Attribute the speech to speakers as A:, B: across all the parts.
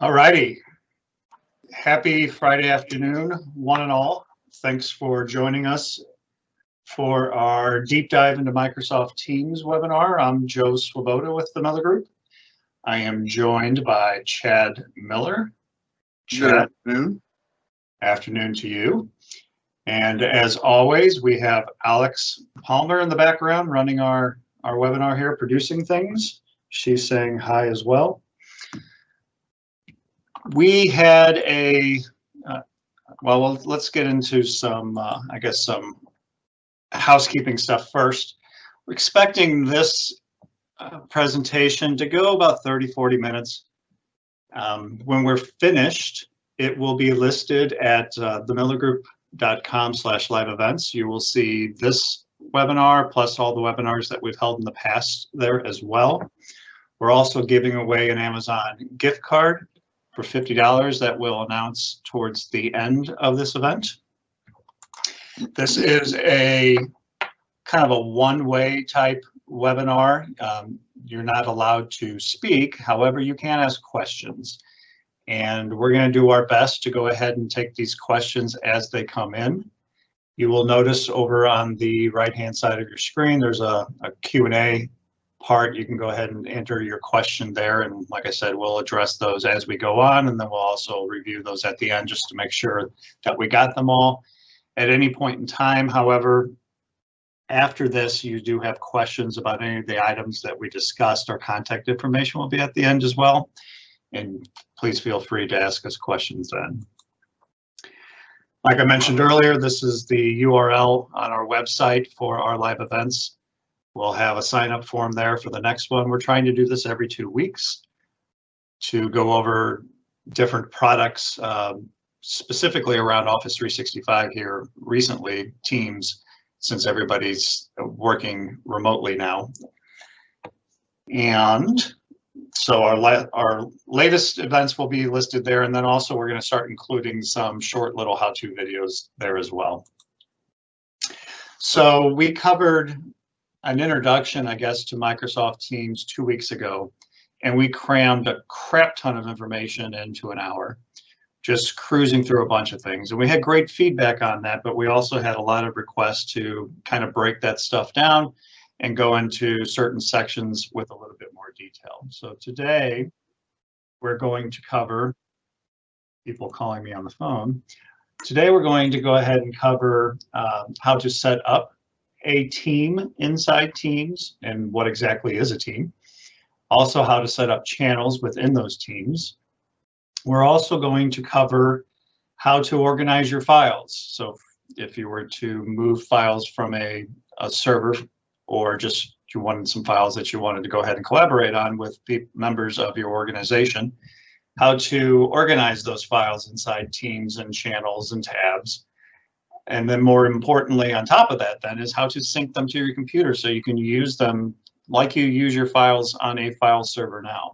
A: All righty. Happy Friday afternoon, one and all. Thanks for joining us for our deep dive into Microsoft Teams webinar. I'm Joe Swoboda with the Miller Group. I am joined by Chad Miller.
B: Good afternoon.
A: Afternoon to you. And as always, we have Alex Palmer in the background running our webinar here, producing things. She's saying hi as well. We had well, let's get into some, I guess, some housekeeping stuff first. We're expecting this presentation to go about 30-40 minutes. When we're finished, it will be listed at themillergroup.com/live events. You will see this webinar plus all the webinars that we've held in the past there as well. We're also giving away an Amazon gift card for $50 that we'll announce towards the end of this event. This is a kind of a one-way type webinar. You're not allowed to speak, however, you can ask questions. And we're going to do our best to go ahead and take these questions as they come in. You will notice over on the right-hand side of your screen, there's a Q&A part. You can go ahead and enter your question there, and like I said, we'll address those as we go on, and then we'll also review those at the end just to make sure that we got them all. At any point in time, however, after this, you do have questions about any of the items that we discussed, our contact information will be at the end as well, and please feel free to ask us questions then. Like I mentioned earlier, this is the URL on our website for our live events. We'll have a sign-up form there for the next one. We're trying to do this every 2 weeks to go over different products, specifically around Office 365 here recently, Teams, since everybody's working remotely now. And so our latest events will be listed there, and then also we're going to start including some short little how-to videos there as well. So we covered an introduction, I guess, to Microsoft Teams 2 weeks ago, and we crammed a crap ton of information into an hour, just cruising through a bunch of things. And we had great feedback on that, but we also had a lot of requests to kind of break that stuff down and go into certain sections with a little bit more detail. So today, we're going to cover, people calling me on the phone, today we're going to go ahead and cover how to set up a team inside Teams and what exactly is a team. Also, how to set up channels within those teams. We're also going to cover how to organize your files. So if you were to move files from a server, or just you wanted some files that you wanted to go ahead and collaborate on with members of your organization, how to organize those files inside Teams and channels and tabs. And then more importantly, on top of that then, is how to sync them to your computer so you can use them like you use your files on a file server now.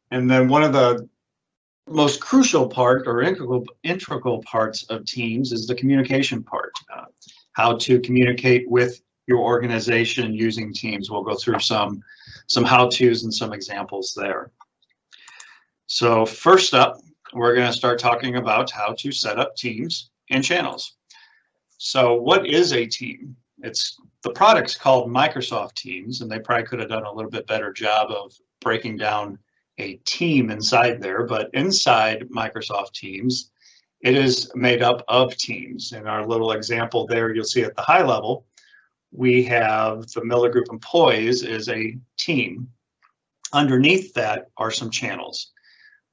A: And then one of the most crucial part or integral parts of Teams is the communication part. How to communicate with your organization using Teams. We'll go through some how-tos and some examples there. So first up, we're going to start talking about how to set up teams and channels. So what is a team? The product's called Microsoft Teams, and they probably could have done a little bit better job of breaking down a team inside there, but inside Microsoft Teams, it is made up of teams. In our little example there, you'll see at the high level, we have the Miller Group employees is a team. Underneath that are some channels.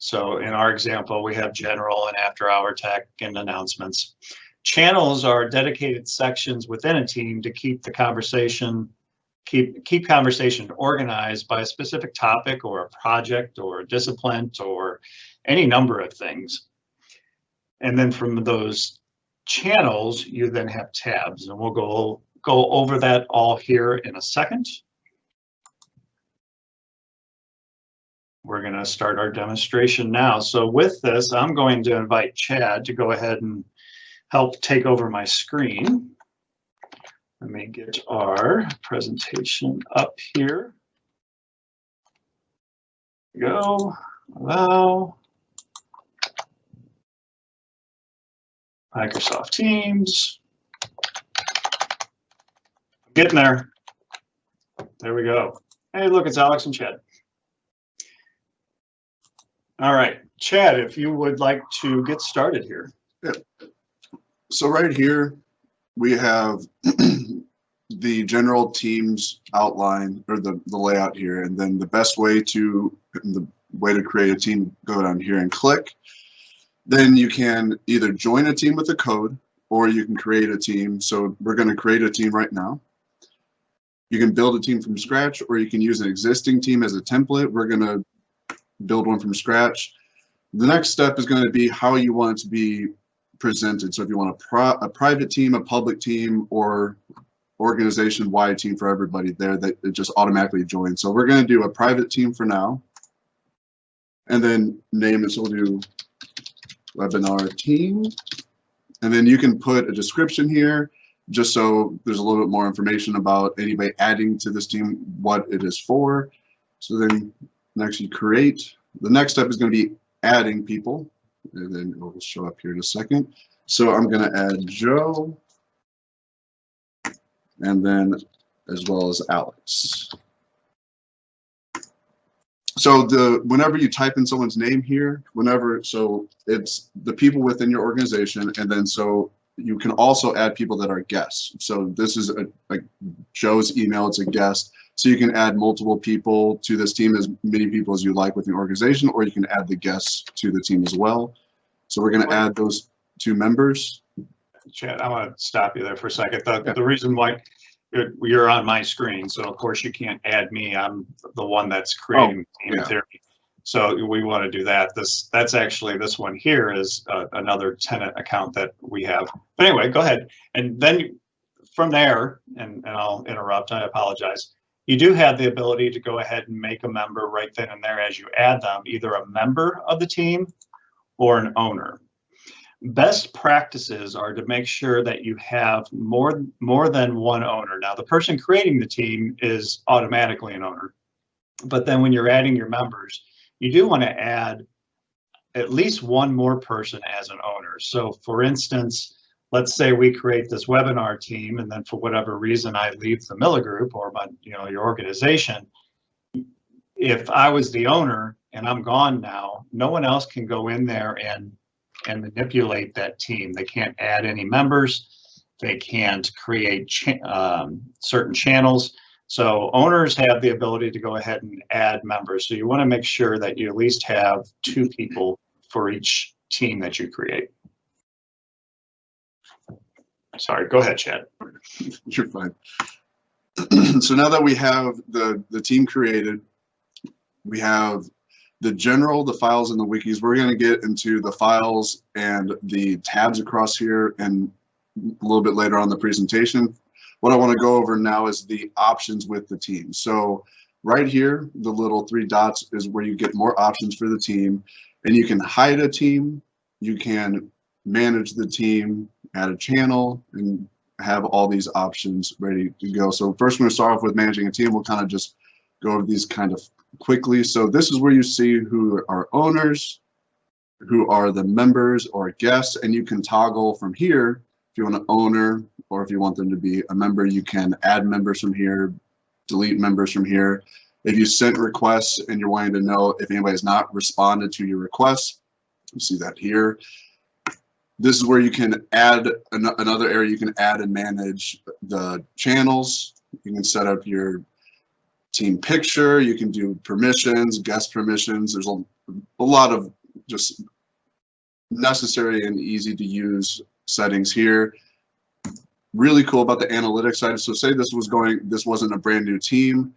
A: So in our example, we have general and after hour tech and announcements. Channels are dedicated sections within a team to keep the conversation, keep conversation organized by a specific topic or a project or a discipline or any number of things. And then from those channels, you then have tabs, and we'll go over that all here in a second. We're going to start our demonstration now. So with this, I'm going to invite Chad to go ahead and help take over my screen. Let me get our presentation up here. There we go. Allow Microsoft Teams. Getting there. There we go. Hey, look, it's Alex and Chad. All right, Chad, if you would like to get started here.
B: Yeah. So right here, we have the general Teams outline, or the layout here, and then the way to create a team, go down here and click. Then you can either join a team with a code, or you can create a team. So we're going to create a team right now. You can build a team from scratch, or you can use an existing team as a template. We're going to build one from scratch. The next step is going to be how you want it to be presented. So if you want a private team, a public team, or organization-wide team for everybody there, that it just automatically joins. So we're going to do a private team for now, and then name it. So we'll do webinar team, and then you can put a description here, just so there's a little bit more information about anybody adding to this team, what it is for. So then next you create. The next step is going to be adding people, and then it will show up here in a second. So I'm going to add Joe, and then as well as Alex. So whenever you type in someone's name here, so it's the people within your organization, and then so you can also add people that are guests. So this is like Joe's email, it's a guest. So you can add multiple people to this team, as many people as you like within your organization, or you can add the guests to the team as well. So we're going to add those 2 members.
A: Chad, I want to stop you there for a second. The reason why you're on my screen, so of course you can't add me. I'm the one that's creating the team theory. So we want to do that. That's actually, this one here is another tenant account that we have. But anyway, go ahead. And then from there, and I'll interrupt, I apologize. You do have the ability to go ahead and make a member right then and there as you add them, either a member of the team or an owner. Best practices are to make sure that you have more than one owner. Now, the person creating the team is automatically an owner, but then when you're adding your members, you do want to add at least one more person as an owner. So for instance, let's say we create this webinar team, and then for whatever reason I leave the Miller Group or your organization. If I was the owner and I'm gone now, no one else can go in there and manipulate that team. They can't add any members. They can't create certain channels. So owners have the ability to go ahead and add members. So you want to make sure that you at least have 2 people for each team that you create. Sorry, go ahead, Chad.
B: You're fine. So now that we have the team created, we have the general, the files, and the wikis. We're going to get into the files and the tabs across here and a little bit later on in the presentation. What I want to go over now is the options with the team. So right here, the little 3 dots is where you get more options for the team, and you can hide a team, you can manage the team, add a channel, and have all these options ready to go. So first, we're going to start off with managing a team. We'll kind of just go over these kind of quickly. So this is where you see who are owners, who are the members or guests, and you can toggle from here. If you want an owner, or if you want them to be a member, you can add members from here, delete members from here. If you sent requests and you're wanting to know if anybody has not responded to your requests, you see that here. This is where you can add another area. You can add and manage the channels. You can set up your team picture. You can do permissions, guest permissions. There's a lot of just necessary and easy to use settings here. Really cool about the analytics side. So say this wasn't a brand new team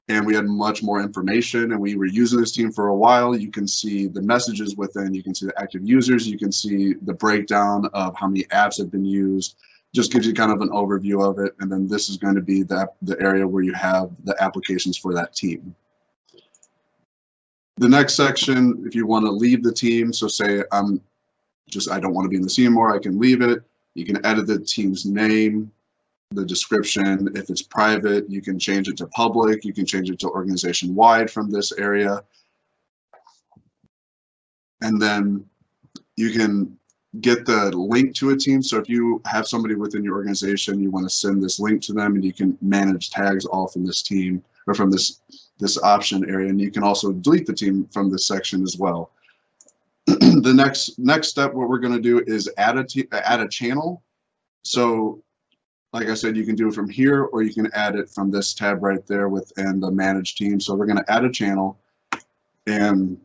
B: and we had much more information and we were using this team for a while. You can see the messages within, you can see the active users, you can see the breakdown of how many apps have been used. Just gives you kind of an overview of it. And then this is going to be the area where you have the applications for that team. The next section, if you want to leave the team, so say I don't want to be in the team anymore, I can leave it. You can edit the team's name, the description. If it's private, you can change it to public. You can change it to organization-wide from this area. and then you can get the link to a team. So if you have somebody within your organization, you want to send this link to them, and you can manage tags all from this team or from this option area. And you can also delete the team from this section as well. The next step, what we're going to do is add a channel. So like I said, you can do it from here, or you can add it from this tab right there within the manage team. So we're going to add a channel, and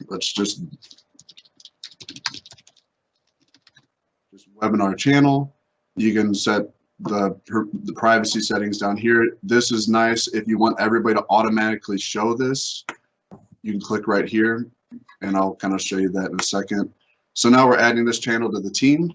B: let's just webinar channel. You can set the privacy settings down here. This is nice if you want everybody to automatically show this. You can click right here, and I'll kind of show you that in a second. So now we're adding this channel to the team.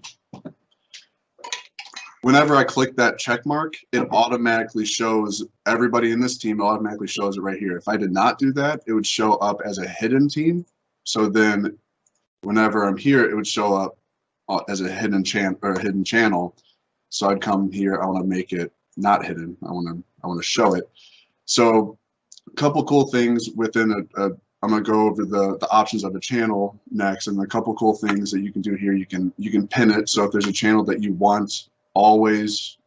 B: Whenever I click that check mark, it automatically shows everybody in this team. It automatically shows it right here. If I did not do that, it would show up as a hidden team. So then whenever I'm here, it would show up as a hidden channel. So I'd come here. I want to make it not hidden. I want to show it. So a couple cool things within I'm going to go over the options of a channel next, and a couple cool things that you can do here. You can pin it. So if there's a channel that you want always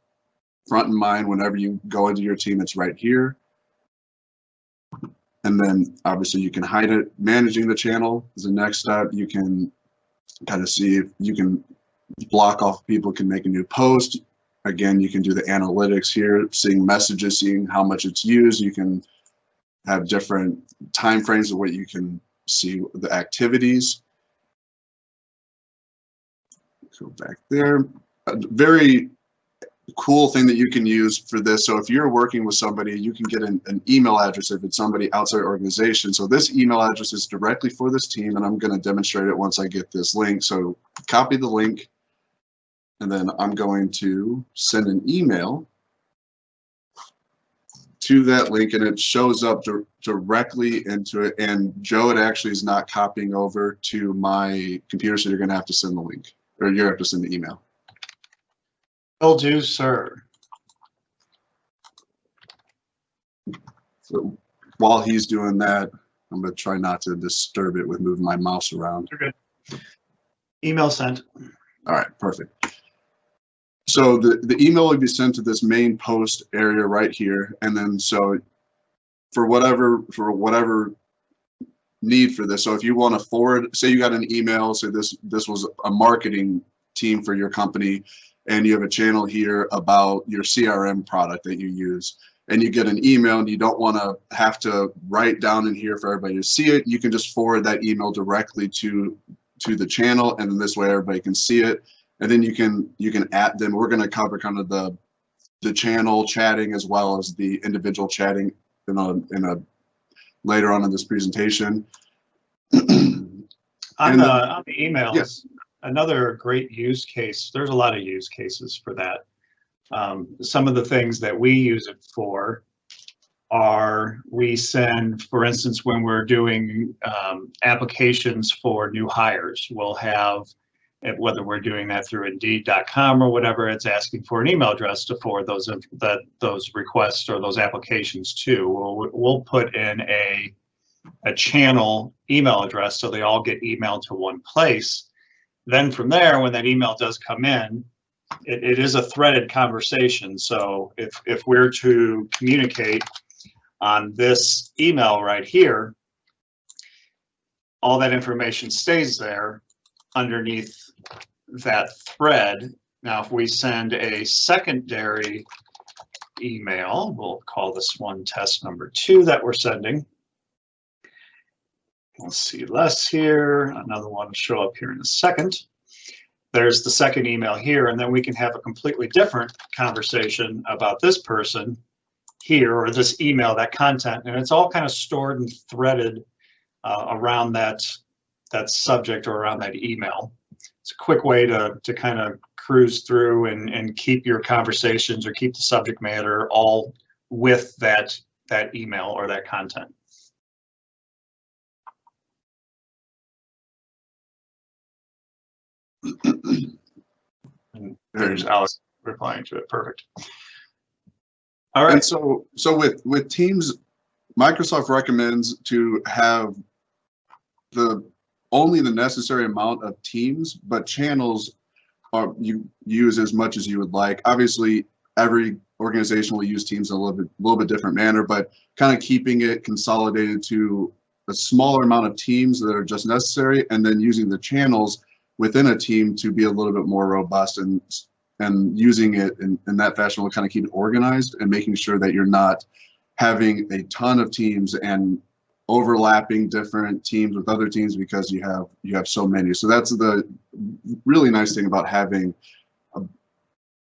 B: front in mind whenever you go into your team, it's right here. And then obviously you can hide it. Managing the channel is the next step. You can kind of see if you can block off people, can make a new post. Again, you can do the analytics here, seeing messages, seeing how much it's used. You can have different time frames of what you can see the activities. Go back there. A very cool thing that you can use for this. So if you're working with somebody, you can get an email address if it's somebody outside your organization. So this email address is directly for this team, and I'm going to demonstrate it once I get this link. So copy the link, and then I'm going to send an email to that link, and it shows up directly into it. And Joe, it actually is not copying over to my computer, so you're going to have to send the link, or you have to send the email.
A: Will do, sir.
B: So while he's doing that, I'm going to try not to disturb it with moving my mouse around.
A: You're good. Email sent.
B: All right, perfect. So the email will be sent to this main post area right here, and then so for whatever need for this. So if you want to forward, say you got an email, say this was a marketing team for your company, and you have a channel here about your CRM product that you use, and you get an email and you don't want to have to write down in here for everybody to see it, you can just forward that email directly to the channel, and then this way everybody can see it. And then you can add them. We're going to cover kind of the channel chatting as well as the individual chatting in a later on in this presentation.
A: On the emails,
B: yes.
A: Another great use case, there's a lot of use cases for that. Some of the things that we use it for are we send, for instance, when we're doing applications for new hires, we'll have, whether we're doing that through Indeed.com or whatever, it's asking for an email address to forward those requests or those applications to. We'll put in a channel email address so they all get emailed to one place. Then from there, when that email does come in, it is a threaded conversation. So if we're to communicate on this email right here, all that information stays there underneath that thread. Now, if we send a secondary email, we'll call this one test number 2 that we're sending. We'll see less here. Another one will show up here in a second. There's the second email here, and then we can have a completely different conversation about this person here, or this email, that content, and it's all kind of stored and threaded around that subject or around that email. It's a quick way to kind of cruise through and keep your conversations or keep the subject matter all with that email or that content. And there's Alex replying to it. Perfect. All right.
B: And so with Teams, Microsoft recommends to have the only the necessary amount of teams, but channels are you use as much as you would like. Obviously, every organization will use teams in a little bit different manner, but kind of keeping it consolidated to a smaller amount of teams that are just necessary, and then using the channels within a team to be a little bit more robust, and using it in that fashion will kind of keep it organized and making sure that you're not having a ton of teams and overlapping different teams with other teams because you have so many. So that's the really nice thing about having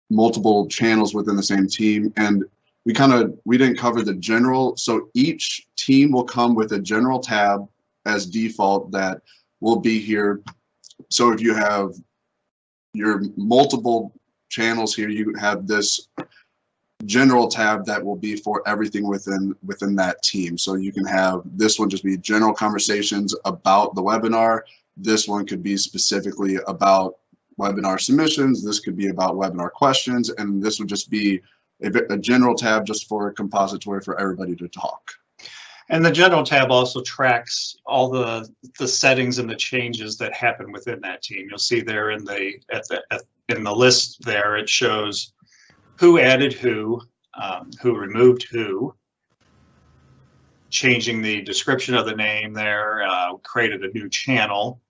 B: multiple channels within the same team. And we didn't cover the general. So each team will come with a general tab as default that will be here. So if you have your multiple channels here, you have this general tab that will be for everything within that team. So you can have this one just be general conversations about the webinar. This one could be specifically about webinar submissions. This could be about webinar questions, and this would just be a general tab just for a compository for everybody to talk.
A: And the general tab also tracks all the settings and the changes that happen within that team. You'll see there in the list there, it shows who added who removed who, changing the description of the name there, created a new channel.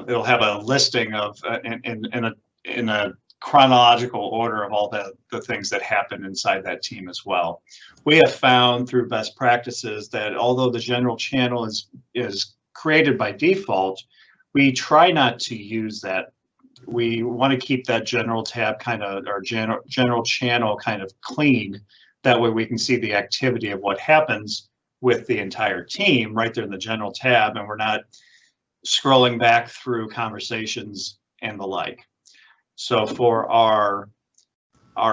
A: It'll have a listing of in a chronological order of all the things that happen inside that team as well. We have found through best practices that although the general channel is created by default, we try not to use that. We want to keep that general tab or general channel kind of clean. That way we can see the activity of what happens with the entire team right there in the general tab, and we're not scrolling back through conversations and the like. So for our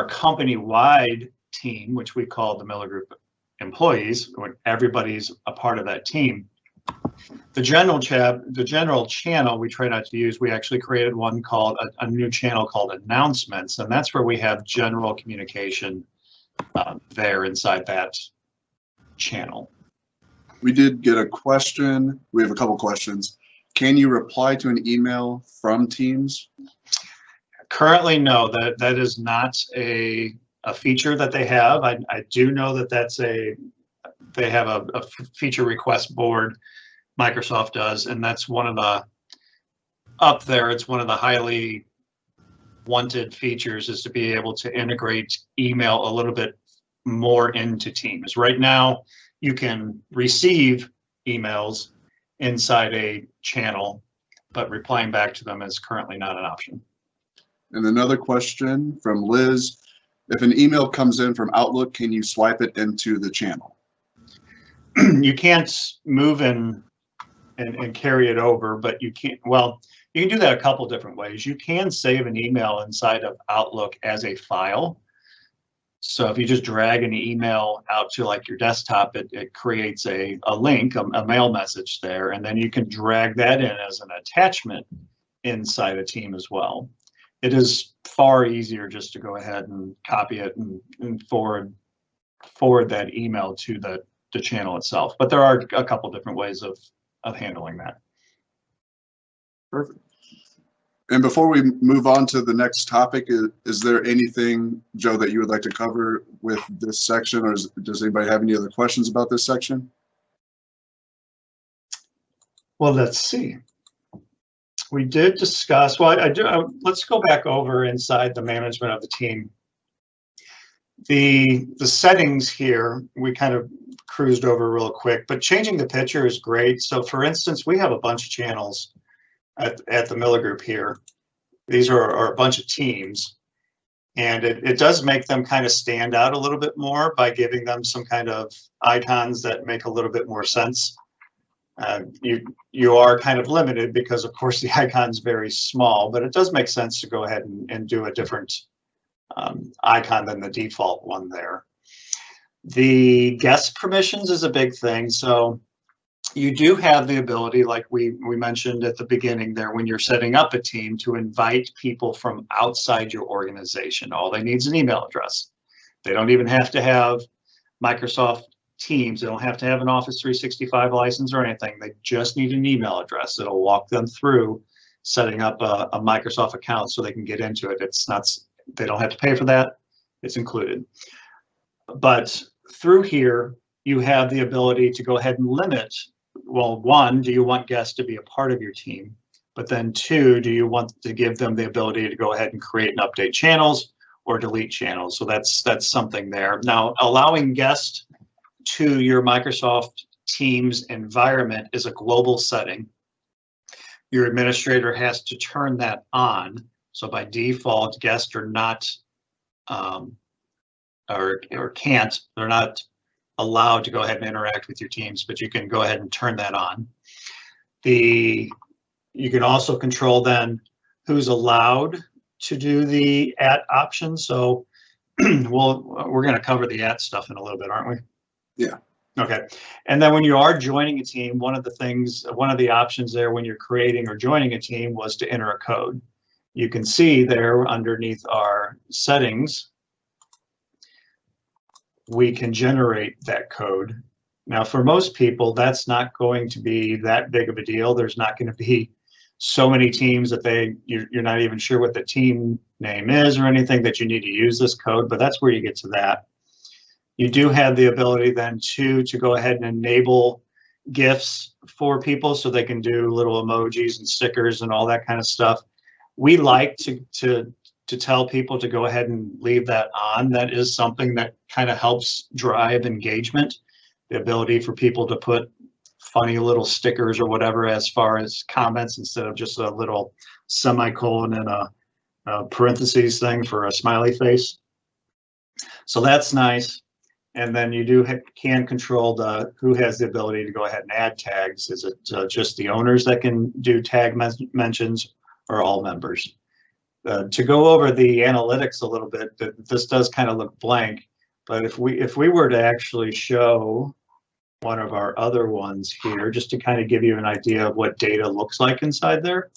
A: company-wide team, which we call the Miller Group employees, when everybody's a part of that team, the general channel we try not to use. We actually created one called a new channel called announcements, and that's where we have general communication there inside that channel.
B: We did get a question. We have a couple questions. Can you reply to an email from Teams?
A: Currently, no. That is not a feature that they have. I do know that they have a feature request board. Microsoft does, and that's one of the up there. It's one of the highly wanted features, is to be able to integrate email a little bit more into Teams. Right now, you can receive emails inside a channel, but replying back to them is currently not an option.
B: And another question from Liz. If an email comes in from Outlook, can you swipe it into the channel?
A: You can't move and carry it over, but you can, well, you can do that a couple different ways. You can save an email inside of Outlook as a file. So if you just drag an email out to like your desktop, it creates a link, a mail message there, and then you can drag that in as an attachment inside a team as well. It is far easier just to go ahead and copy it and forward that email to the channel itself. But there are a couple different ways of handling that.
B: Perfect. And before we move on to the next topic, is there anything, Joe, that you would like to cover with this section, or does anybody have any other questions about this section?
A: Well, let's see. We did discuss, well, let's go back over inside the management of the team. The settings here, we kind of cruised over real quick, but changing the picture is great. So for instance, we have a bunch of channels at the Miller Group here. These are a bunch of teams, and it does make them kind of stand out a little bit more by giving them some kind of icons that make a little bit more sense. You are kind of limited because, of course, the icon's very small, but it does make sense to go ahead and do a different icon than the default one there. The guest permissions is a big thing. So you do have the ability, like we mentioned at the beginning there, when you're setting up a team, to invite people from outside your organization. All they need is an email address. They don't even have to have Microsoft teams. They don't have to have an Office 365 license or anything. They just need an email address. It'll walk them through setting up a Microsoft account so they can get into it. It's not, they don't have to pay for that. It's included. But through here, you have the ability to go ahead and limit, well, one, do you want guests to be a part of your team? But then two, do you want to give them the ability to go ahead and create and update channels or delete channels? So that's something there. Now, allowing guests to your Microsoft Teams environment is a global setting. Your administrator has to turn that on. So by default, guests are not or can't, they're not allowed to go ahead and interact with your teams, but you can go ahead and turn that on. You can also control then who's allowed to do the @ option. So we're going to cover the @ stuff in a little bit, aren't we?
B: Yeah.
A: Okay. And then when you are joining a team, one of the options there when you're creating or joining a team was to enter a code. You can see there underneath our settings, we can generate that code. Now, for most people, that's not going to be that big of a deal. There's not going to be so many teams that you're not even sure what the team name is or anything that you need to use this code, but that's where you get to that. You do have the ability then to go ahead and enable GIFs for people so they can do little emojis and stickers and all that kind of stuff. We like to tell people to go ahead and leave that on. That is something that kind of helps drive engagement, the ability for people to put funny little stickers or whatever as far as comments instead of just a little semicolon and a parentheses thing for a smiley face. So that's nice. And then you can control who has the ability to go ahead and add tags. Is it just the owners that can do tag mentions or all members? To go over the analytics a little bit, this does kind of look blank, but if we were to actually show one of our other ones here, just to kind of give you an idea of what data looks like inside there.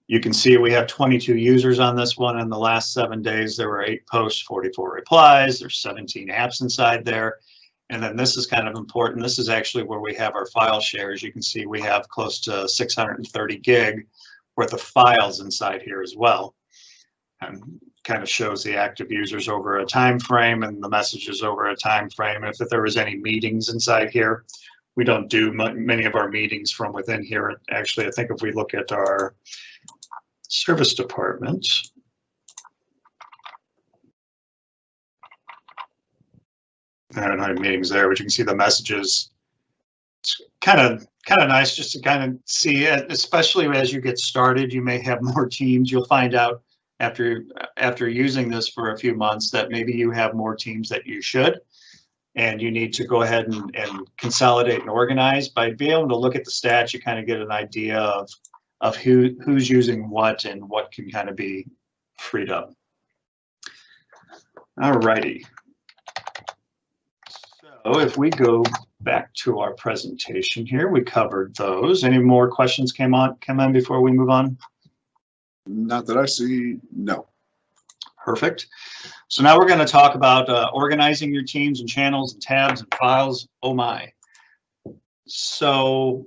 A: You can see we have 22 users on this one. In the last 7 days, there were 8 posts, 44 replies. There's 17 apps inside there. And then this is kind of important. This is actually where we have our file shares. You can see we have close to 630 gig worth of files inside here as well. And kind of shows the active users over a time frame and the messages over a time frame. If there was any meetings inside here, we don't do many of our meetings from within here. Actually, I think if we look at our service department, I don't have meetings there, but you can see the messages. It's kind of nice just to kind of see it, especially as you get started. You may have more teams. You'll find out after using this for a few months that maybe you have more teams that you should, and you need to go ahead and consolidate and organize. By being able to look at the stats, you kind of get an idea of who's using what and what can kind of be freed up. All righty. So if we go back to our presentation here, we covered those. Any more questions come in before we move on?
B: Not that I see, no.
A: Perfect. So now we're going to talk about organizing your teams and channels and tabs and files. Oh my. So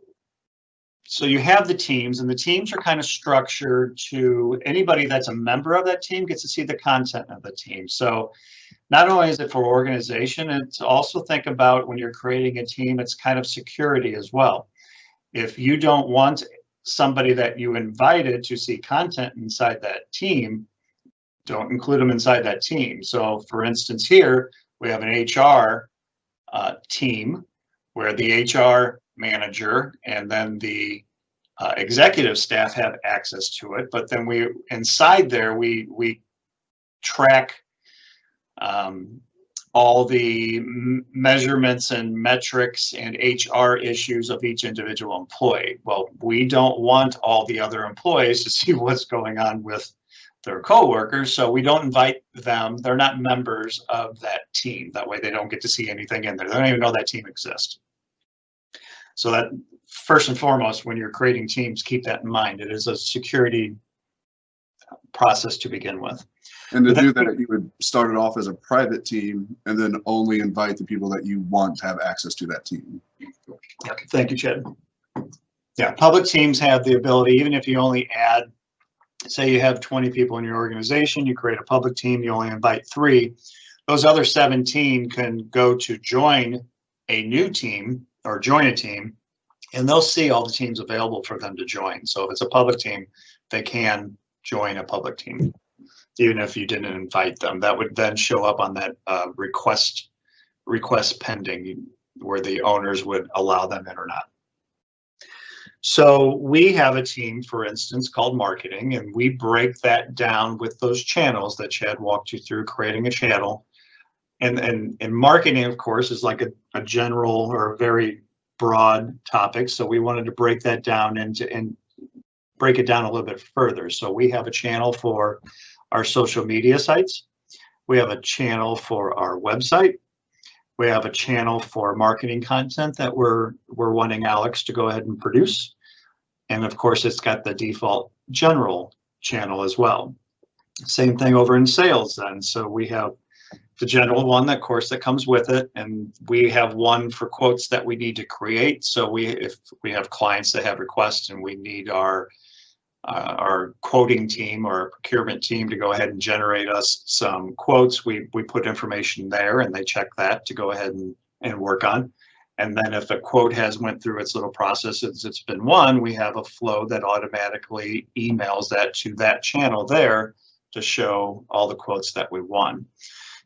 A: you have the teams, and the teams are kind of structured to anybody that's a member of that team gets to see the content of the team. So not only is it for organization, it's also think about when you're creating a team, it's kind of security as well. If you don't want somebody that you invited to see content inside that team, don't include them inside that team. So for instance, here we have an HR team where the HR manager and then the executive staff have access to it. But then inside there, we track all the measurements and metrics and HR issues of each individual employee. Well, we don't want all the other employees to see what's going on with their coworkers, so we don't invite them. They're not members of that team. That way they don't get to see anything in there. They don't even know that team exists. So that first and foremost, when you're creating teams, keep that in mind. It is a security process to begin with.
B: And to do that, you would start it off as a private team and then only invite the people that you want to have access to that team.
A: Yep. Thank you, Chad. Yeah, public teams have the ability, even if you only add, say you have 20 people in your organization, you create a public team, you only invite 3, those other 17 can go to join a new team or join a team, and they'll see all the teams available for them to join. So if it's a public team, they can join a public team, even if you didn't invite them. That would then show up on that request pending, where the owners would allow them in or not. So we have a team, for instance, called marketing, and we break that down with those channels that Chad walked you through, creating a channel. And marketing, of course, is like a general or a very broad topic. So we wanted to break that down and break it down a little bit further. So we have a channel for our social media sites. We have a channel for our website. We have a channel for marketing content that we're wanting Alex to go ahead and produce. And of course, it's got the default general channel as well. Same thing over in sales then. So we have the general one, that course, that comes with it, and we have one for quotes that we need to create. So if we have clients that have requests and we need our quoting team or procurement team to go ahead and generate us some quotes, we put information there and they check that to go ahead and work on. And then if a quote has went through its little process, it's been won, we have a flow that automatically emails that to that channel there to show all the quotes that we won.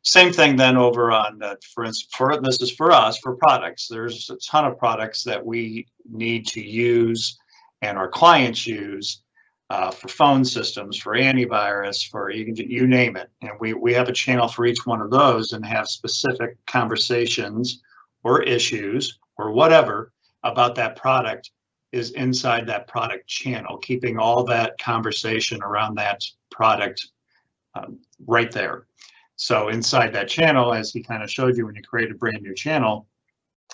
A: Same thing then over on, for instance, this is for us, for products. There's a ton of products that we need to use and our clients use for phone systems, for antivirus, for you name it. And we have a channel for each one of those and have specific conversations or issues or whatever about that product is inside that product channel, keeping all that conversation around that product right there. So inside that channel, as he kind of showed you when you create a brand new channel,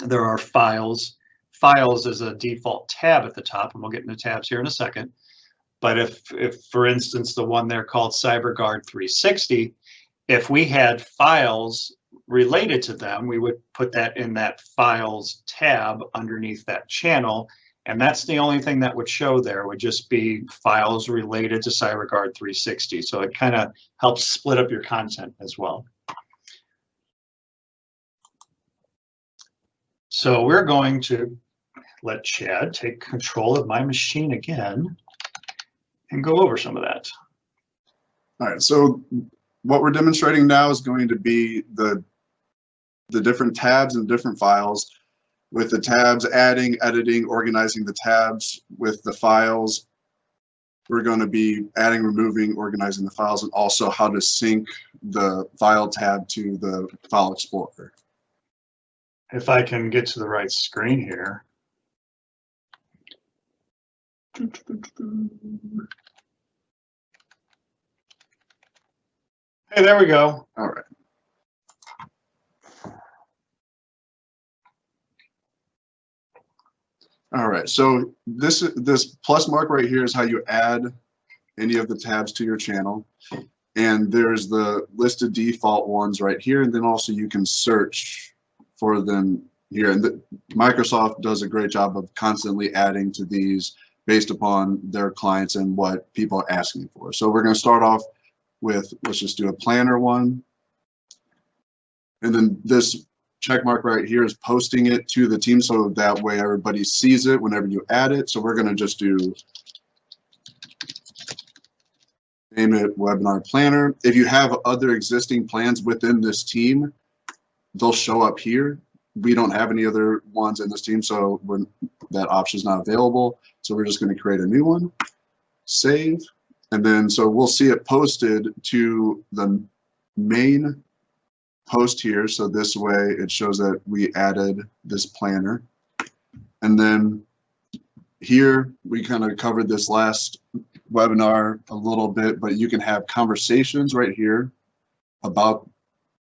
A: there are files. Files is a default tab at the top, and we'll get into tabs here in a second. But if for instance, the one there called CyberGuard 360, if we had files related to them, we would put that in that files tab underneath that channel. And that's the only thing that would show there, would just be files related to CyberGuard 360. So it kind of helps split up your content as well. So we're going to let Chad take control of my machine again and go over some of that.
B: All right, so what we're demonstrating now is going to be the different tabs and different files, with the tabs adding, editing, organizing the tabs. With the files, we're going to be adding, removing, organizing the files, and also how to sync the file tab to the File Explorer.
A: If I can get to the right screen here. Hey, there we go.
B: All right. All right, so this plus mark right here is how you add any of the tabs to your channel. And there's the listed default ones right here, and then also you can search for them here. And Microsoft does a great job of constantly adding to these based upon their clients and what people are asking for. So we're going to start off with, let's just do a planner one. And then this check mark right here is posting it to the team, so that way everybody sees it whenever you add it. So we're going to just do, name it Webinar Planner. If you have other existing plans within this team, they'll show up here. We don't have any other ones in this team, so that option is not available. So we're just going to create a new one, save, and then so we'll see it posted to the main post here. So this way it shows that we added this planner. And then here we kind of covered this last webinar a little bit, but you can have conversations right here about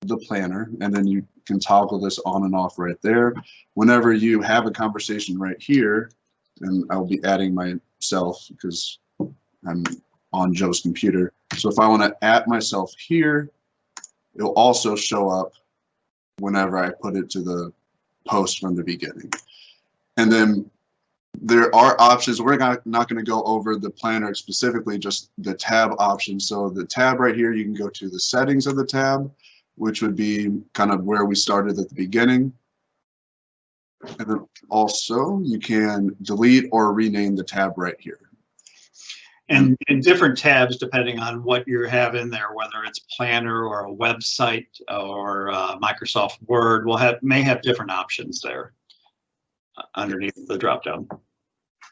B: the planner, and then you can toggle this on and off right there. Whenever you have a conversation right here, and I'll be adding myself because I'm on Joe's computer. So if I want to add myself here, it'll also show up whenever I put it to the post from the beginning. And then there are options. We're not going to go over the planner specifically, just the tab options. So the tab right here, you can go to the settings of the tab, which would be kind of where we started at the beginning. And then also you can delete or rename the tab right here.
A: And in different tabs, depending on what you have in there, whether it's Planner or a website or Microsoft Word, may have different options there underneath the dropdown.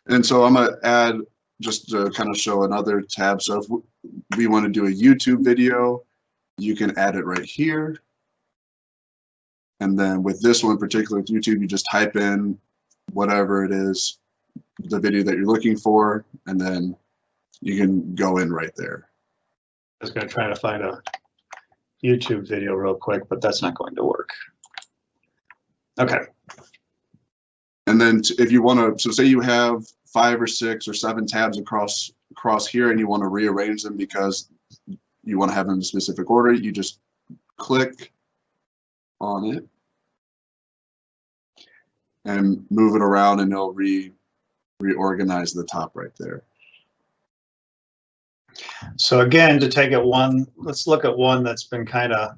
B: And so I'm going to add, just to kind of show another tab. So if we want to do a YouTube video, you can add it right here. And then with this one, particularly with YouTube, you just type in whatever it is, the video that you're looking for, and then you can go in right there.
A: I was going to try to find a YouTube video real quick, but that's not going to work. Okay.
B: And then if you want to, so say you have 5 or 6 or 7 tabs across here, and you want to rearrange them because you want to have them in a specific order, you just click on it and move it around, and it'll reorganize the top right there.
A: So again, to take it one, let's look at one that's been kind of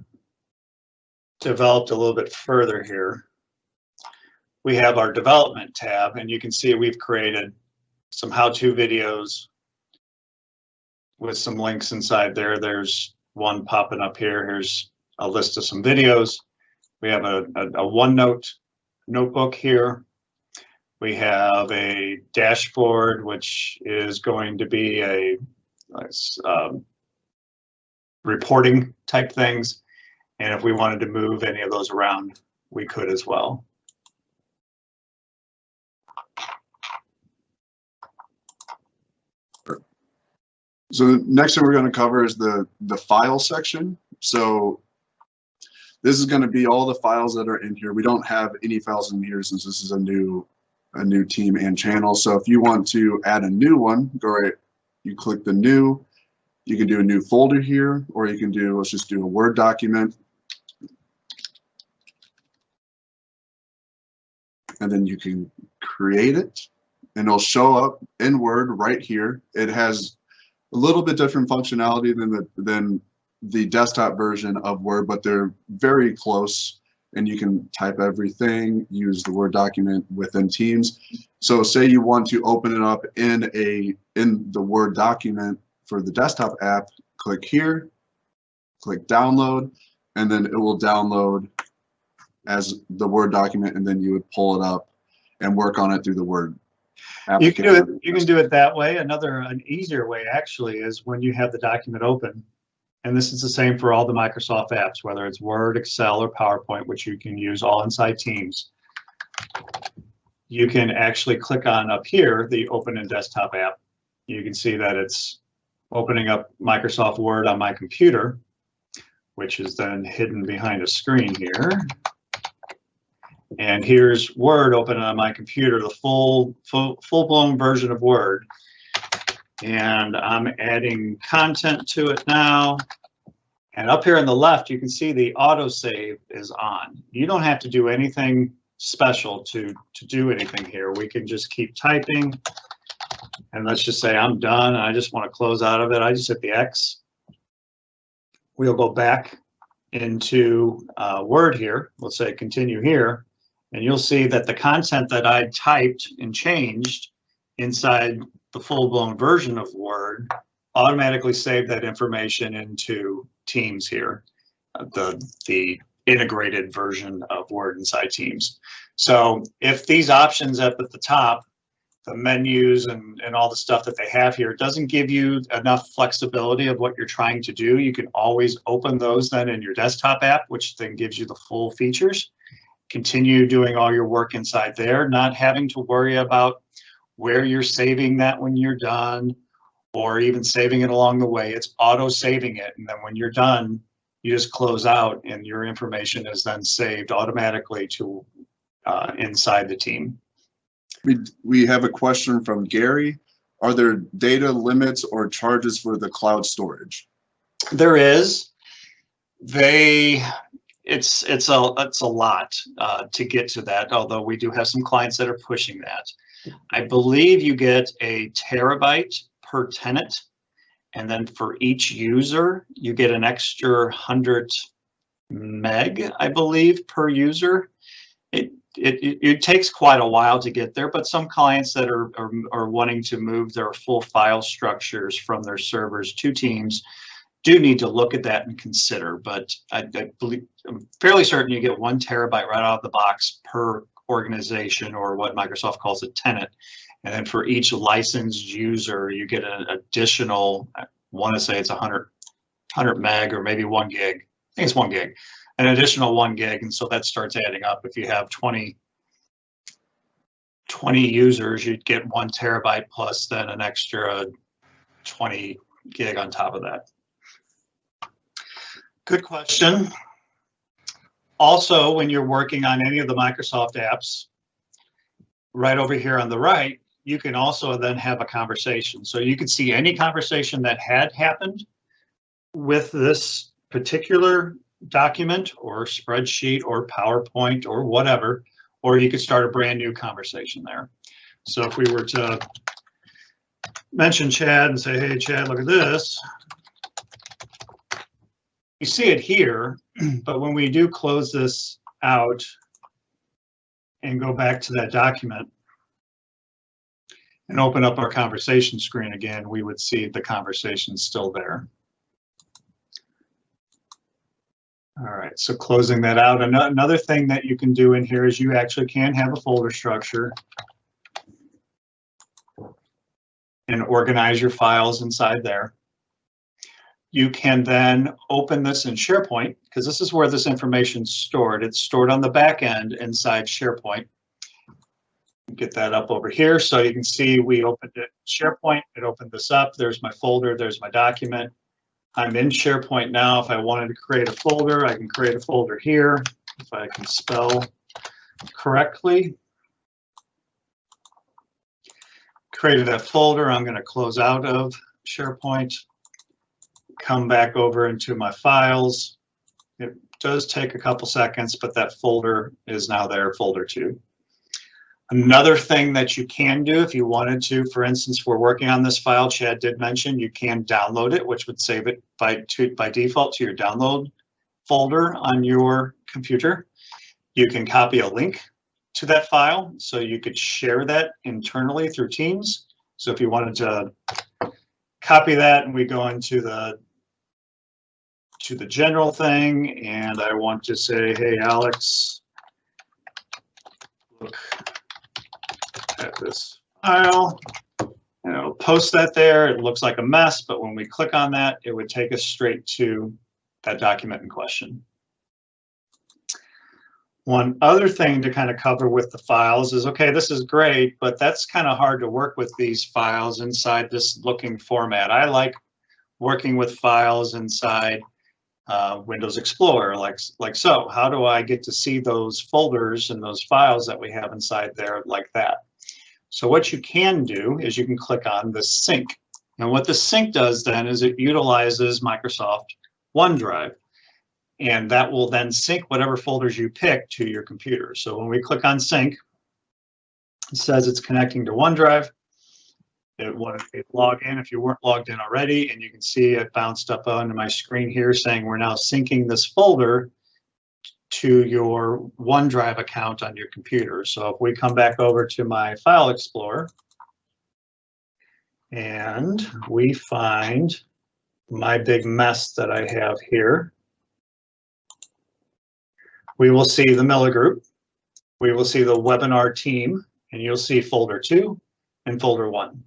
A: developed a little bit further here. We have our development tab, and you can see we've created some how-to videos with some links inside there. There's one popping up here. Here's a list of some videos. We have a OneNote notebook here. We have a dashboard, which is going to be a reporting type things. And if we wanted to move any of those around, we could as well.
B: So the next thing we're going to cover is the file section. So this is going to be all the files that are in here. We don't have any files in here since this is a new team and channel. So if you want to add a new one, go right, you click the new. You can do a new folder here, or you can do, let's just do a Word document. And then you can create it, and it'll show up in Word right here. It has a little bit different functionality than the desktop version of Word, but they're very close, and you can type everything, use the Word document within Teams. So say you want to open it up in the Word document for the desktop app, click here, click download, and then it will download as the Word document, and then you would pull it up and work on it through the Word application.
A: You can do it that way. An easier way actually is when you have the document open, and this is the same for all the Microsoft apps, whether it's Word, Excel, or PowerPoint, which you can use all inside Teams. You can actually click on up here, the Open in Desktop app. You can see that it's opening up Microsoft Word on my computer, which is then hidden behind a screen here. And here's Word open on my computer, the full-blown version of Word. And I'm adding content to it now. And up here on the left, you can see the autosave is on. You don't have to do anything special to do anything here. We can just keep typing. And let's just say I'm done, and I just want to close out of it. I just hit the X. We'll go back into Word here. Let's say continue here. And you'll see that the content that I typed and changed inside the full-blown version of Word automatically saved that information into Teams here, the integrated version of Word inside Teams. So if these options up at the top, the menus and all the stuff that they have here, doesn't give you enough flexibility of what you're trying to do, you can always open those then in your desktop app, which then gives you the full features. Continue doing all your work inside there, not having to worry about where you're saving that when you're done, or even saving it along the way. It's auto saving it, and then when you're done, you just close out and your information is then saved automatically to inside the team.
B: We have a question from Gary. are there data limits or charges for the cloud storage?
A: There is. It's a lot to get to that, although we do have some clients that are pushing that. I believe you get a terabyte per tenant, and then for each user, you get an extra 100 meg, I believe, per user. It takes quite a while to get there, but some clients that are wanting to move their full file structures from their servers to Teams do need to look at that and consider. But I'm fairly certain you get 1 terabyte right out of the box per organization, or what Microsoft calls a tenant. And then for each licensed user, you get an additional, I want to say it's 100 meg or maybe 1 gig. I think it's 1 gig, an additional 1 gig. And so that starts adding up. If you have 20 users, you'd get 1 terabyte plus then an extra 20 gig on top of that. Good question. Also, when you're working on any of the Microsoft apps, right over here on the right, you can also then have a conversation. So you can see any conversation that had happened with this particular document or spreadsheet or PowerPoint or whatever, or you could start a brand new conversation there. So if we were to mention Chad and say, hey, Chad, look at this. You see it here, but when we do close this out and go back to that document and open up our conversation screen again, we would see the conversation still there. All right, so closing that out. Another thing that you can do in here is you actually can have a folder structure and organize your files inside there. You can then open this in SharePoint, because this is where this information is stored. It's stored on the back end inside SharePoint. Get that up over here so you can see we opened it in SharePoint. It opened this up. There's my folder. There's my document. I'm in SharePoint now. If I wanted to create a folder, I can create a folder here. If I can spell correctly. Created that folder. I'm going to close out of SharePoint. Come back over into my files. It does take a couple seconds, but that folder is now there, folder 2. Another thing that you can do if you wanted to, for instance, we're working on this file, Chad did mention, you can download it, which would save it by default to your download folder on your computer. You can copy a link to that file, so you could share that internally through Teams. So if you wanted to copy that and we go into the general thing, and I want to say, hey, Alex, look at this file, and it'll post that there. It looks like a mess, but when we click on that, it would take us straight to that document in question. One other thing to kind of cover with the files is, okay, this is great, but that's kind of hard to work with these files inside this looking format. I like working with files inside Windows Explorer, like so. How do I get to see those folders and those files that we have inside there like that? So what you can do is you can click on the sync. And what the sync does then is it utilizes Microsoft OneDrive. And that will then sync whatever folders you pick to your computer. So when we click on sync, it says it's connecting to OneDrive. It wanted to log in if you weren't logged in already, and you can see it bounced up onto my screen here saying we're now syncing this folder to your OneDrive account on your computer. So if we come back over to my File Explorer and we find my big mess that I have here, we will see the Miller Group, we will see the webinar team, and you'll see folder 2 and folder 1.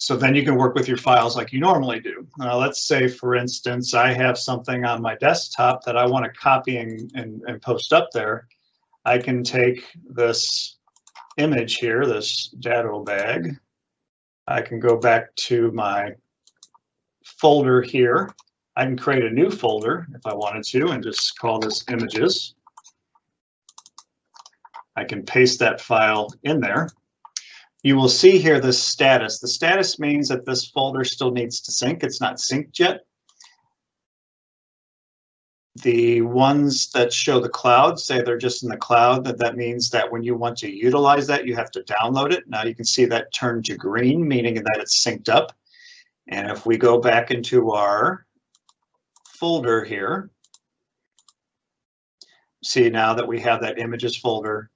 A: So then you can work with your files like you normally do. Let's say, for instance, I have something on my desktop that I want to copy and post up there. I can take this image here, this dado bag. I can go back to my folder here. I can create a new folder if I wanted to and just call this images. I can paste that file in there. You will see here the status. The status means that this folder still needs to sync. It's not synced yet. The ones that show the cloud say they're just in the cloud. That means that when you want to utilize that, you have to download it. Now you can see that turned to green, meaning that it's synced up. And if we go back into our folder here, see now that we have that images folder,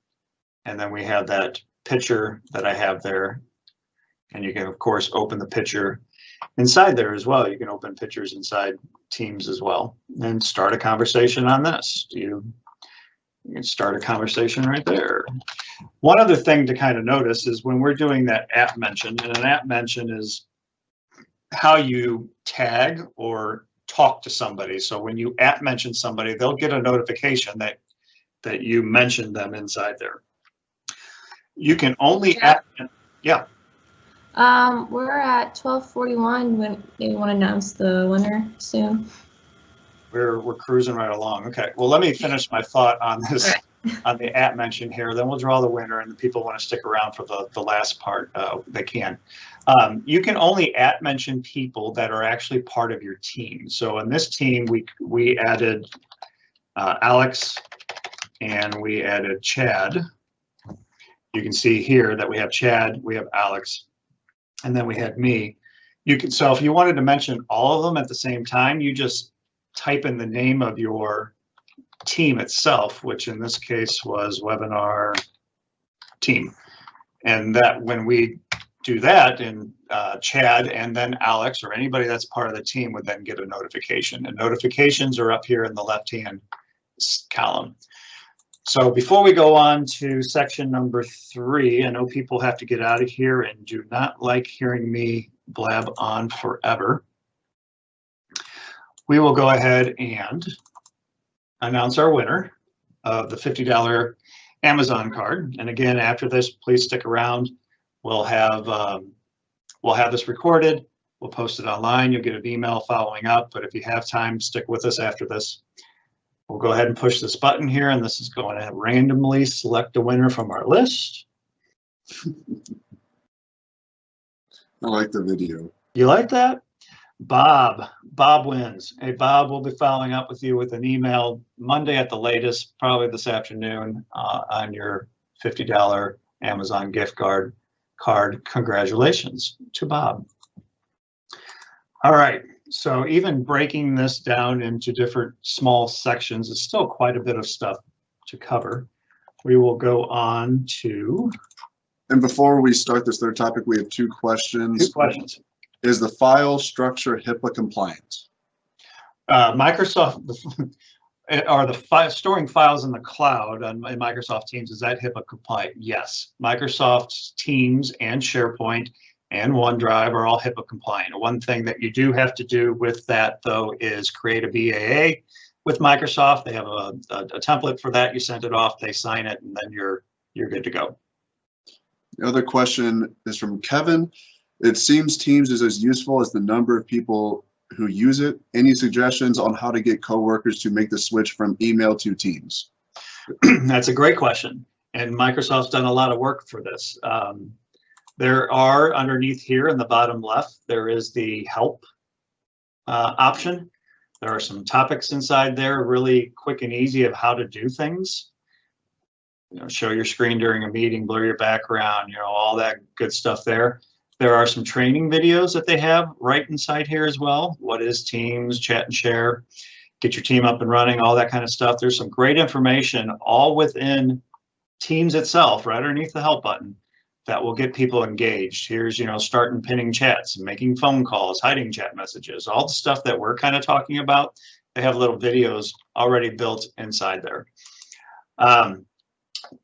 A: and then we have that picture that I have there. And you can, of course, open the picture inside there as well. You can open pictures inside Teams as well and start a conversation on this. You can start a conversation right there. One other thing to kind of notice is when we're doing that app mention, and an app mention is how you tag or talk to somebody. So when you app mention somebody, they'll get a notification that you mentioned them inside there. You can only app, yeah.
C: We're at 12:41. When they want to announce the winner soon.
A: We're cruising right along. Okay. Well, let me finish my thought on this,
C: right.
A: On the app mention here. Then we'll draw the winner, and the people want to stick around for the last part. They can. You can only app mention people that are actually part of your team. So in this team, we added Alex, and we added Chad. You can see here that we have Chad, we have Alex, and then we had me. So if you wanted to mention all of them at the same time, you just type in the name of your team itself, which in this case was webinar team. And that when we do that, and Chad and then Alex or anybody that's part of the team would then get a notification. And notifications are up here in the left-hand column. So before we go on to section number 3, I know people have to get out of here and do not like hearing me blab on forever. We will go ahead and announce our winner of the $50 Amazon card. And again, after this, please stick around. We'll have this recorded. We'll post it online. You'll get an email following up. But if you have time, stick with us after this. We'll go ahead and push this button here, and this is going to randomly select a winner from our list.
B: I like the video.
A: You like that? Bob wins. Hey, Bob, we'll be following up with you with an email Monday at the latest, probably this afternoon, on your $50 Amazon gift card. Congratulations to Bob. All right. So even breaking this down into different small sections is still quite a bit of stuff to cover. We will go on to...
B: And before we start this third topic, we have 2 questions.
A: 2 questions.
B: Is the file structure HIPAA compliant?
A: Microsoft, storing files in the cloud in Microsoft Teams, is that HIPAA compliant? Yes. Microsoft Teams and SharePoint and OneDrive are all HIPAA compliant. One thing that you do have to do with that, though, is create a BAA with Microsoft. They have a template for that. You send it off, they sign it, and then you're good to go.
B: The other question is from Kevin. It seems Teams is as useful as the number of people who use it. Any suggestions on how to get coworkers to make the switch from email to Teams?
A: That's a great question. And Microsoft's done a lot of work for this. There are underneath here in the bottom left, there is the help option. There are some topics inside there, really quick and easy of how to do things. You know, show your screen during a meeting, blur your background, you know, all that good stuff there. There are some training videos that they have right inside here as well. What is Teams, chat and share, get your team up and running, all that kind of stuff. There's some great information all within Teams itself, right underneath the help button, that will get people engaged. Here's, you know, starting pinning chats, making phone calls, hiding chat messages, all the stuff that we're kind of talking about. They have little videos already built inside there.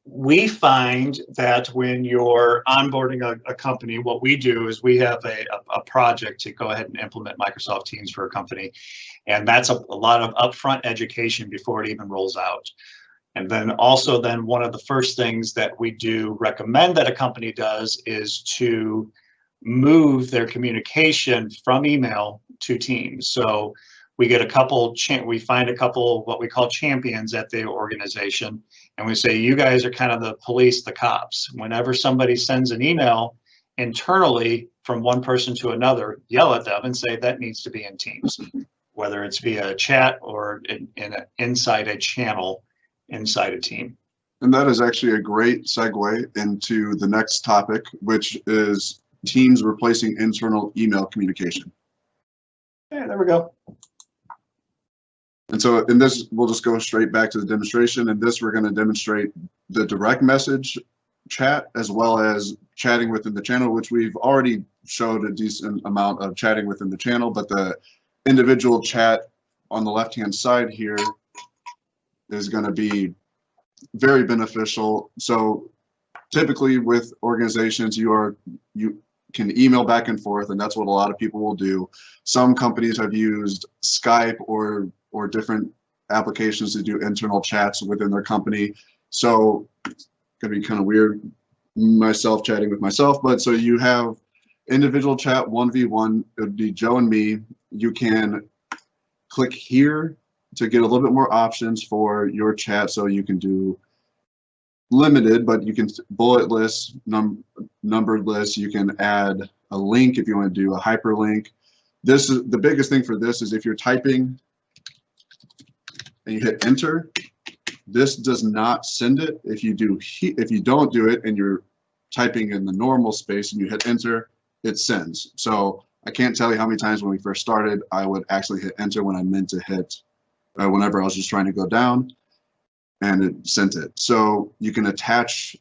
A: We find that when you're onboarding a company, what we do is we have a project to go ahead and implement Microsoft Teams for a company. And that's a lot of upfront education before it even rolls out. And then also then one of the first things that we do recommend that a company does is to move their communication from email to Teams. So we get a couple, we find a couple what we call champions at the organization, and we say, you guys are kind of the police, the cops. Whenever somebody sends an email internally from one person to another, yell at them and say that needs to be in Teams, whether it's via chat or inside a channel inside a team.
B: And that is actually a great segue into the next topic, which is Teams replacing internal email communication.
A: Yeah, there we go.
B: And so in this, we'll just go straight back to the demonstration. In this, we're going to demonstrate the direct message chat as well as chatting within the channel, which we've already showed a decent amount of chatting within the channel, but the individual chat on the left-hand side here is going to be very beneficial. So typically with organizations, you can email back and forth, and that's what a lot of people will do. Some companies have used Skype or different applications to do internal chats within their company. So it's gonna be kind of weird, myself chatting with myself, but so you have individual chat 1v1, it would be Joe and me. You can click here to get a little bit more options for your chat. So you can do limited, but you can bullet list, numbered list. You can add a link if you want to do a hyperlink. This is the biggest thing for this is if you're typing and you hit enter, this does not send it. If you don't do it and you're typing in the normal space and you hit enter, it sends. So I can't tell you how many times when we first started, I would actually hit enter when I meant to hit, whenever I was just trying to go down, and it sent it. So you can attach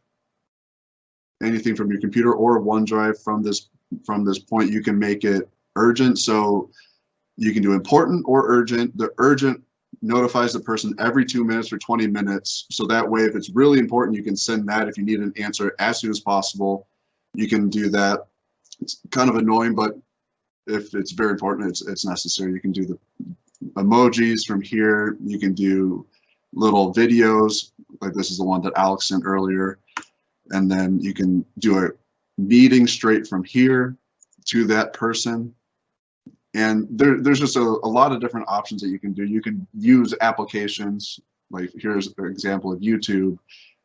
B: anything from your computer or OneDrive from this point. You can make it urgent, so you can do important or urgent. The urgent notifies the person every 2 minutes or 20 minutes. So that way, if it's really important, you can send that. If you need an answer as soon as possible, you can do that. It's kind of annoying, but if it's very important, it's necessary. You can do the emojis from here. You can do little videos, like this is the one that Alex sent earlier. And then you can do a meeting straight from here to that person. And there's just a lot of different options that you can do. You can use applications, like here's an example of YouTube,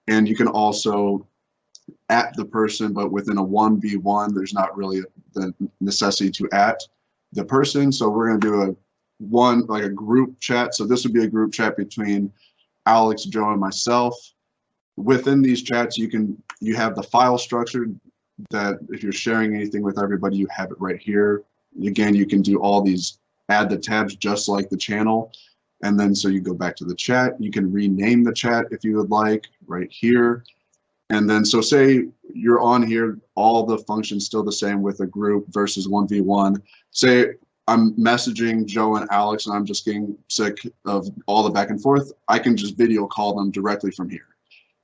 B: and you can also at the person, but within a 1v1, there's not really the necessity to at the person. So we're going to do a group chat. So this would be a group chat between Alex, Joe, and myself. Within these chats, you have the file structure that if you're sharing anything with everybody, you have it right here. Again, you can do all these, add the tabs just like the channel. And then so you go back to the chat, you can rename the chat if you would like right here. And then so say you're on here, all the functions still the same with a group versus 1v1. Say I'm messaging Joe and Alex and I'm just getting sick of all the back and forth. I can just video call them directly from here.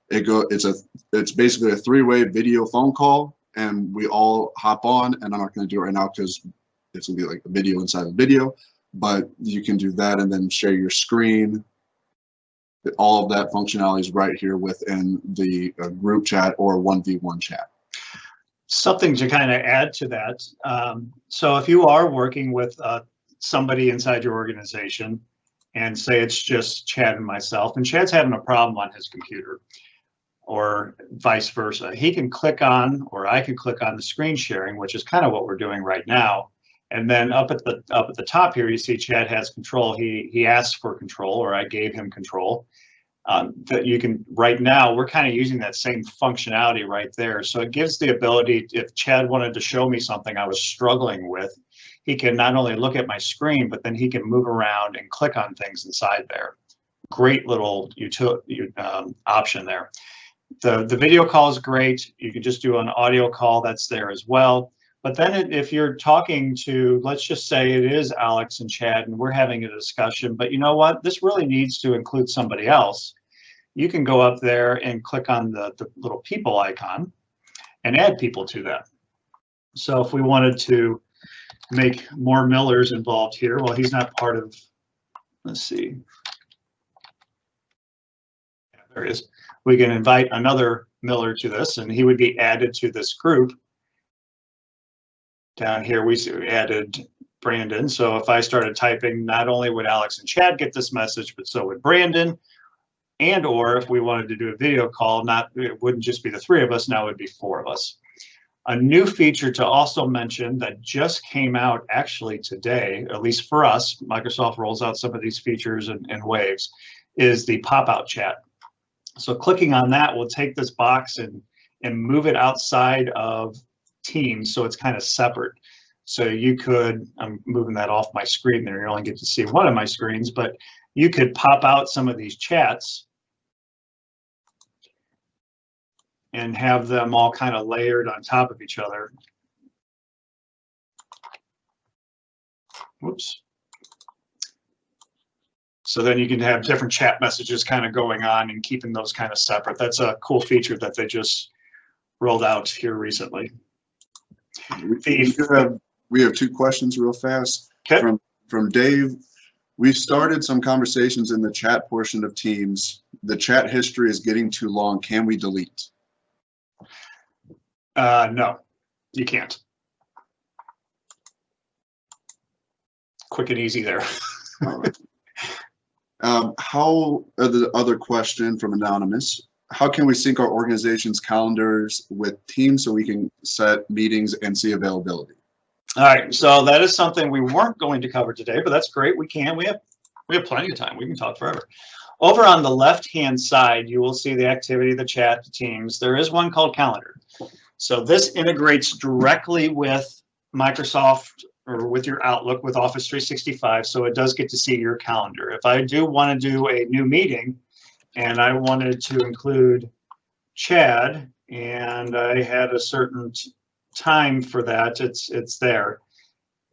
B: It's basically a three-way video phone call, and we all hop on, and I'm not going to do it right now because it's going to be like a video inside a video, but you can do that and then share your screen. All of that functionality is right here within the group chat or 1v1 chat.
A: Something to kind of add to that. So if you are working with somebody inside your organization, and say it's just Chad and myself, and Chad's having a problem on his computer, or vice versa, he can click on, or I can click on the screen sharing, which is kind of what we're doing right now. And then up at the top here, you see Chad has control. He asked for control, or I gave him control. That you can, right now, we're kind of using that same functionality right there. So it gives the ability, if Chad wanted to show me something I was struggling with, he can not only look at my screen, but then he can move around and click on things inside there. Great little option there. The video call is great. You can just do an audio call, that's there as well. But then if you're talking to, let's just say it is Alex and Chad and we're having a discussion, but you know what, this really needs to include somebody else. You can go up there and click on the little people icon and add people to that. So if we wanted to make more Millers involved here, well, he's not part of, let's see. Yeah, there he is. We can invite another Miller to this and he would be added to this group. Down here, we added Brandon. So if I started typing, not only would Alex and Chad get this message, but so would Brandon. And or if we wanted to do a video call, it wouldn't just be the three of us, now it would be four of us. A new feature to also mention that just came out actually today, at least for us, Microsoft rolls out some of these features in waves, is the pop-out chat. So clicking on that will take this box and move it outside of Teams, so it's kind of separate. So you could, I'm moving that off my screen there, you only get to see one of my screens, but you could pop out some of these chats and have them all kind of layered on top of each other. Whoops. So then you can have different chat messages kind of going on and keeping those kind of separate. That's a cool feature that they just rolled out here recently.
B: We have two questions real fast.
A: Okay.
B: From Dave. We've started some conversations in the chat portion of Teams. The chat history is getting too long. Can we delete?
A: No, you can't. Quick and easy there.
B: All right. The other question from Anonymous. How can we sync our organization's calendars with Teams so we can set meetings and see availability?
A: All right, so that is something we weren't going to cover today, but that's great. We can. We have plenty of time. We can talk forever. Over on the left-hand side, you will see the activity, the chat, the Teams. There is one called Calendar. So this integrates directly with Microsoft or with your Outlook with Office 365, so it does get to see your calendar. If I do want to do a new meeting and I wanted to include Chad and I had a certain time for that, it's there.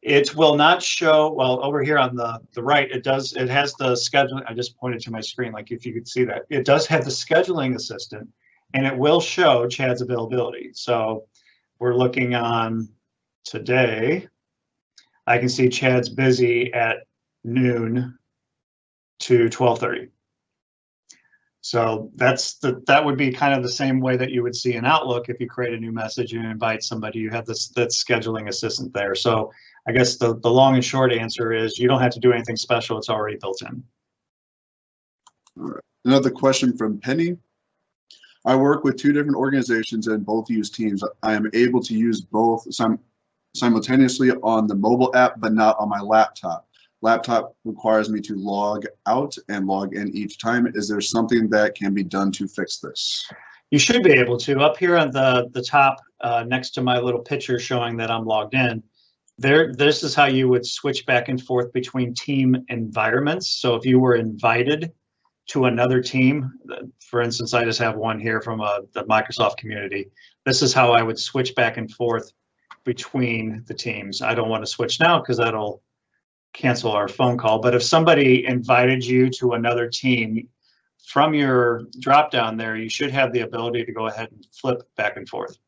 A: It will not show, well, over here on the right, it has the scheduling. I just pointed to my screen, like if you could see that. It does have the scheduling assistant, and it will show Chad's availability. So we're looking on today. I can see Chad's busy at noon to 12:30. So that would be kind of the same way that you would see in Outlook. If you create a new message and invite somebody, you have that scheduling assistant there. So I guess the long and short answer is you don't have to do anything special. It's already built in.
B: All right. Another question from Penny. I work with two different organizations and both use Teams. I am able to use both simultaneously on the mobile app, but not on my laptop. Laptop requires me to log out and log in each time. Is there something that can be done to fix this?
A: You should be able to. Up here on the top, next to my little picture showing that I'm logged in, this is how you would switch back and forth between team environments. So if you were invited to another team, for instance, I just have one here from the Microsoft community. This is how I would switch back and forth between the teams. I don't want to switch now because that'll cancel our phone call. But if somebody invited you to another team, from your drop down there, you should have the ability to go ahead and flip back and forth.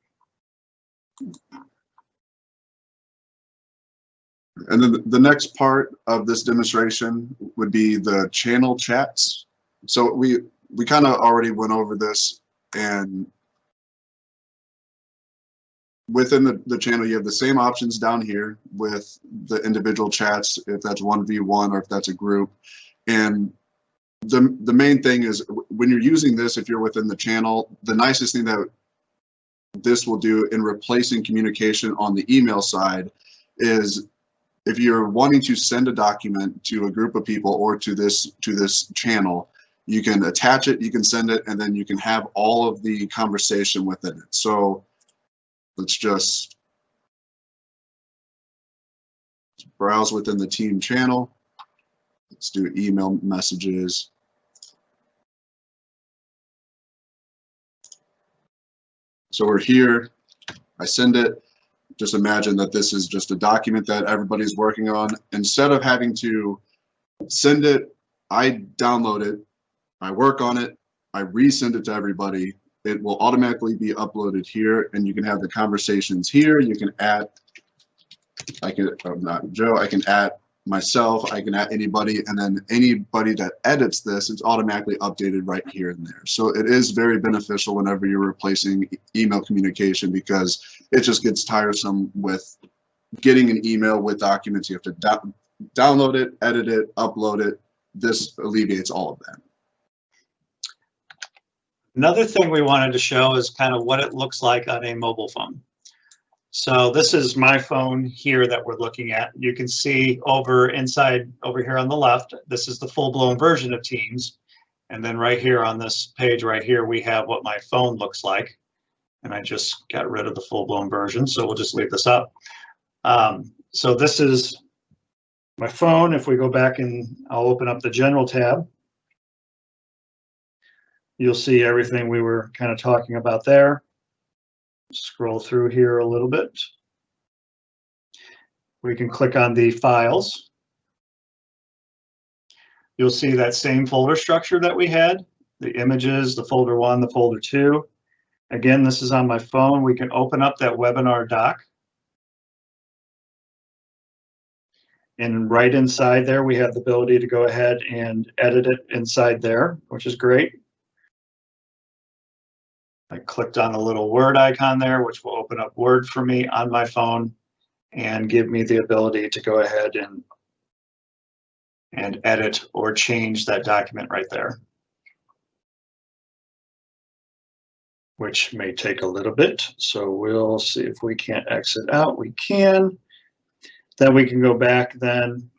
B: And then the next part of this demonstration would be the channel chats. So we kind of already went over this, and within the channel, you have the same options down here with the individual chats, if that's 1v1 or if that's a group. And the main thing is when you're using this, if you're within the channel, the nicest thing that this will do in replacing communication on the email side is if you're wanting to send a document to a group of people or to this channel, you can attach it, you can send it, and then you can have all of the conversation within it. So let's just browse within the team channel. Let's do email messages. So we're here, I send it. Just imagine that this is just a document that everybody's working on. Instead of having to send it, I download it, I work on it, I resend it to everybody. It will automatically be uploaded here, and you can have the conversations here. You can add, I can add myself, I can add anybody, and then anybody that edits this, it's automatically updated right here and there. So it is very beneficial whenever you're replacing email communication, because it just gets tiresome with getting an email with documents. You have to download it, edit it, upload it. This alleviates all of that.
A: Another thing we wanted to show is kind of what it looks like on a mobile phone. So this is my phone here that we're looking at. You can see over here on the left, this is the full-blown version of Teams. And then right here on this page right here, we have what my phone looks like. And I just got rid of the full-blown version, so we'll just leave this up. So this is my phone. If we go back and I'll open up the General tab, you'll see everything we were kind of talking about there. Scroll through here a little bit. We can click on the files. You'll see that same folder structure that we had, the images, the folder 1, the folder 2. Again, this is on my phone. We can open up that webinar doc. And right inside there, we have the ability to go ahead and edit it inside there, which is great. I clicked on the little Word icon there, which will open up Word for me on my phone and give me the ability to go ahead and edit or change that document right there, which may take a little bit. So we'll see if we can't exit out. We can. Then we can go back then,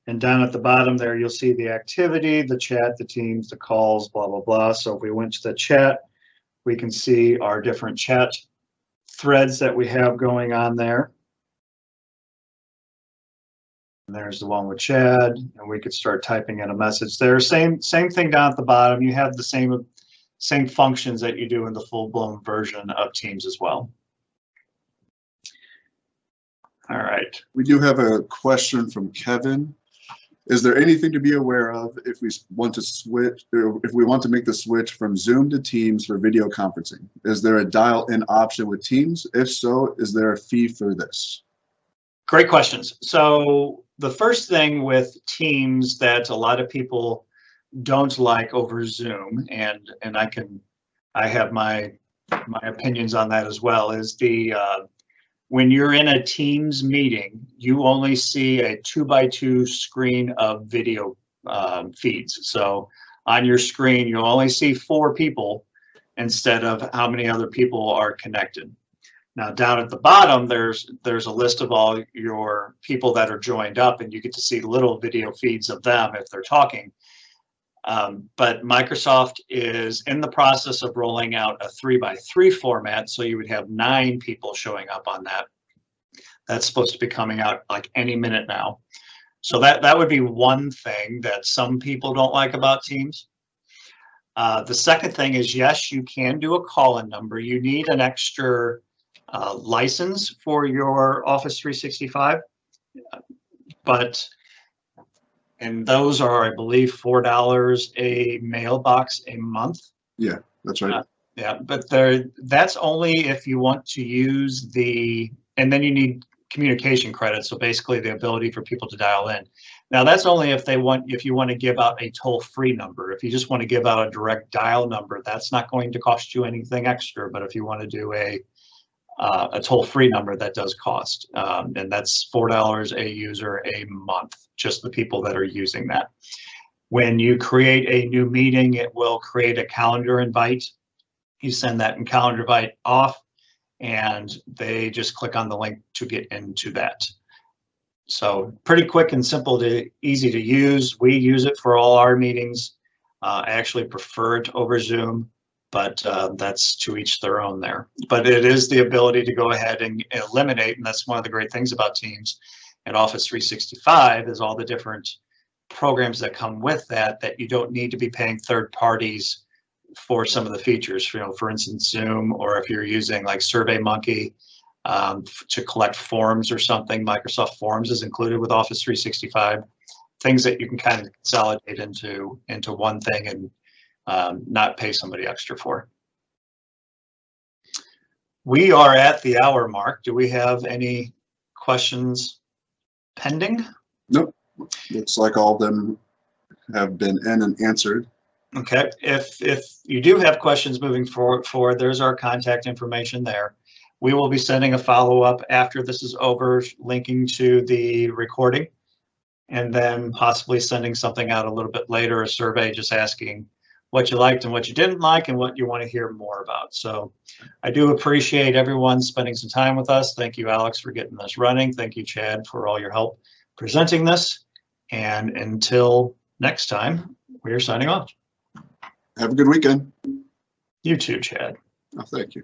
A: and down at the bottom there, you'll see the activity, the chat, the Teams, the calls, blah, blah, blah. So if we went to the chat, we can see our different chat threads that we have going on there. And there's the one with Chad, and we could start typing in a message there. Same thing down at the bottom. You have the same functions that you do in the full-blown version of Teams as well. All right.
B: We do have a question from Kevin. Is there anything to be aware of if we want to switch, or if we want to make the switch from Zoom to Teams for video conferencing? Is there a dial-in option with Teams? If so, is there a fee for this?
A: Great questions. So the first thing with Teams that a lot of people don't like over Zoom, and I have my opinions on that as well, is when you're in a Teams meeting, you only see a 2x2 screen of video feeds. So on your screen, you only see 4 people instead of how many other people are connected. Now down at the bottom, there's a list of all your people that are joined up, and you get to see little video feeds of them if they're talking. But Microsoft is in the process of rolling out a 3x3 format, so you would have 9 people showing up on that. That's supposed to be coming out like any minute now. So that would be one thing that some people don't like about Teams. The second thing is, yes, you can do a call-in number. You need an extra license for your Office 365, and those are, I believe, $4 a mailbox a month.
B: Yeah, that's right.
A: Yeah, but that's only if you want to use and then you need communication credits. So basically the ability for people to dial in. Now that's only if you want to give out a toll-free number. If you just want to give out a direct dial number, that's not going to cost you anything extra. But if you want to do a toll-free number, that does cost, and that's $4 a user a month, just the people that are using that. When you create a new meeting, it will create a calendar invite. You send that calendar invite off, and they just click on the link to get into that. So pretty quick and simple easy to use. We use it for all our meetings. I actually prefer it over Zoom, but that's to each their own there. But it is the ability to go ahead and eliminate, and that's one of the great things about Teams and Office 365 is all the different programs that come with that you don't need to be paying third parties for some of the features. For instance, Zoom, or if you're using like SurveyMonkey to collect forms or something, Microsoft Forms is included with Office 365. Things that you can kind of consolidate into one thing and not pay somebody extra for. We are at the hour mark. Do we have any questions pending?
B: Nope. Looks like all of them have been in and answered.
A: Okay. If you do have questions moving forward, there's our contact information there. We will be sending a follow-up after this is over, linking to the recording, and then possibly sending something out a little bit later, a survey just asking what you liked and what you didn't like and what you want to hear more about. So I do appreciate everyone spending some time with us. Thank you, Alex, for getting this running. Thank you, Chad, for all your help presenting this. And until next time, we are signing off.
B: Have a good weekend.
A: You too, Chad.
B: Oh, thank you.